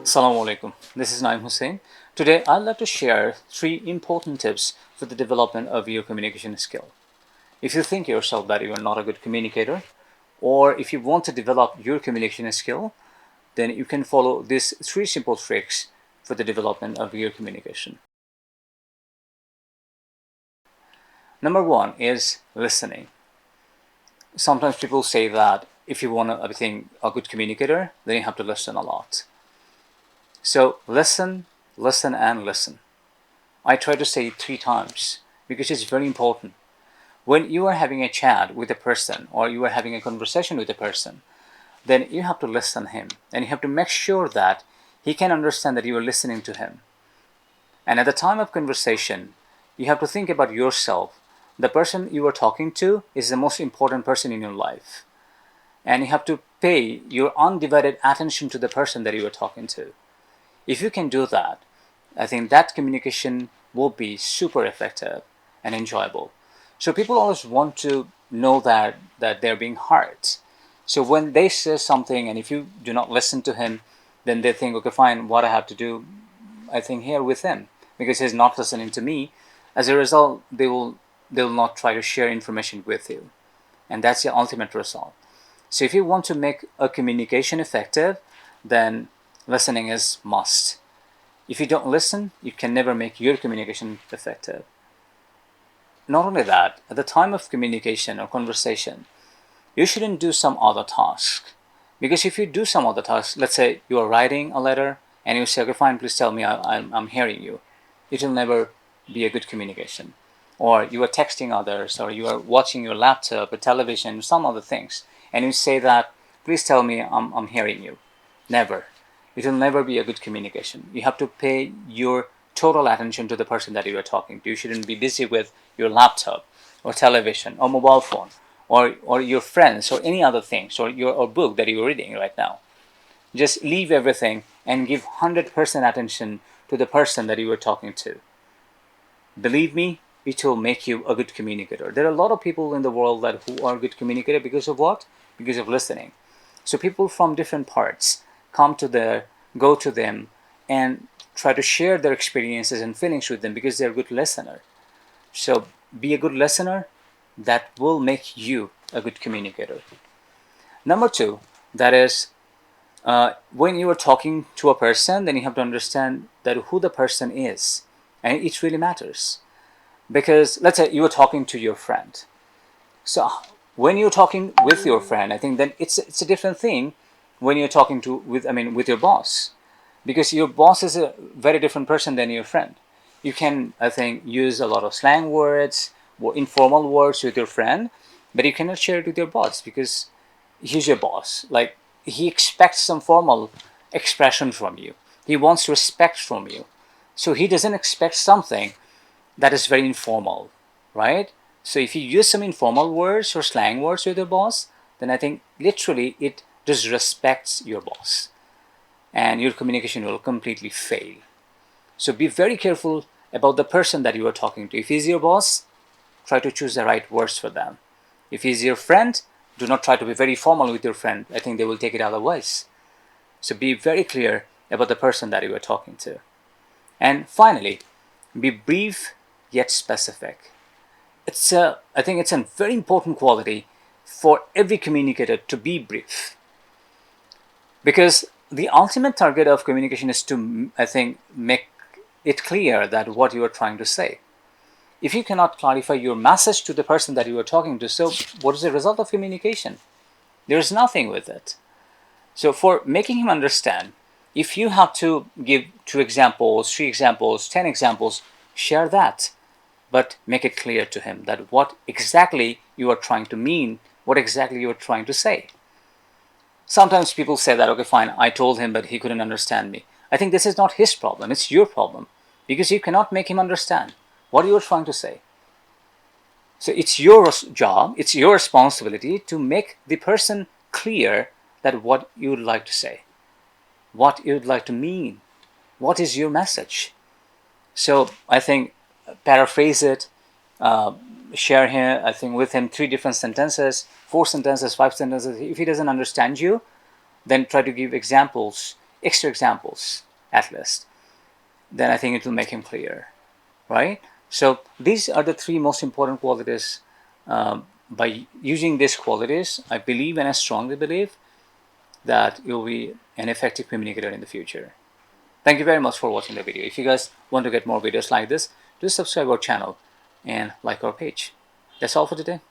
Assalamu alaikum. This is Naim Hussain. Today I'd like to share 3 important tips for the development of your communication skill. If you think yourself that you are not a good communicator, or if you want to develop your communication skill, then you can follow these 3 simple tricks for the development of your communication. Number 1 is listening. Sometimes people say that if you want to become a good communicator, then you have to listen a lot. So listen, listen, and listen. I try to say it 3 times because it's very important. When you are having a chat with a person or you are having a conversation with a person, then you have to listen to him and you have to make sure that he can understand that you are listening to him. And at the time of conversation, you have to think about yourself. The person you are talking to is the most important person in your life. And you have to pay your undivided attention to the person that you are talking to. If you can do that, I think that communication will be super effective and enjoyable. So people always want to know that they're being heard. So when they say something and if you do not listen to him, then they think, okay, fine, what I have to do, I think here with him, because he's not listening to me. As a result, they will not try to share information with you. And that's the ultimate result. So if you want to make a communication effective, then listening is must. If you don't listen, you can never make your communication effective. Not only that, at the time of communication or conversation, you shouldn't do some other task. Because if you do some other task, let's say you are writing a letter and you say, okay, fine, please tell me, I'm hearing you. It will never be a good communication. Or you are texting others, or you are watching your laptop or television, some other things, and you say that, please tell me, I'm hearing you. Never. It will never be a good communication. You have to pay your total attention to the person that you are talking to. You shouldn't be busy with your laptop or television or mobile phone or your friends or any other things or your book that you're reading right now. Just leave everything and give 100% attention to the person that you are talking to. Believe me, it will make you a good communicator. There are a lot of people in the world who are good communicators because of what? Because of listening. So people from different parts go to them and try to share their experiences and feelings with them because they're a good listener. So be a good listener. That will make you a good communicator. Number 2, that is when you are talking to a person, then you have to understand that who the person is. And it really matters. Because let's say you are talking to your friend. So when you're talking with your friend, I think then it's a different thing when you're talking with your boss. Because your boss is a very different person than your friend. You can, I think, use a lot of slang words or informal words with your friend, but you cannot share it with your boss because he's your boss. Like, he expects some formal expression from you. He wants respect from you. So he doesn't expect something that is very informal, right? So if you use some informal words or slang words with your boss, then I think literally it disrespects your boss and your communication will completely fail. So be very careful about the person that you are talking to. If he's your boss, try to choose the right words for them. If he's your friend, do not try to be very formal with your friend. I think they will take it otherwise. So be very clear about the person that you are talking to. And finally, be brief yet specific. I think it's a very important quality for every communicator to be brief. Because the ultimate target of communication is to, I think, make it clear that what you are trying to say. If you cannot clarify your message to the person that you are talking to, so what is the result of communication? There is nothing with it. So for making him understand, if you have to give 2 examples, 3 examples, 10 examples, share that. But make it clear to him that what exactly you are trying to mean, what exactly you are trying to say. Sometimes people say that, okay, fine, I told him, but he couldn't understand me. I think this is not his problem, it's your problem. Because you cannot make him understand what you are trying to say. So it's your job, it's your responsibility to make the person clear that what you would like to say, what you would like to mean, what is your message. So I think paraphrase it, share here, I think with him 3 different sentences, 4 sentences, 5 sentences. If he doesn't understand you, then try to give examples extra examples at least, then I think it will make him clear, right? So these are the three most important qualities. By using these qualities, I believe, and I strongly believe, that you'll be an effective communicator in the future. Thank you very much for watching the video. If you guys want to get more videos like this, do subscribe our channel and like our page. That's all for today.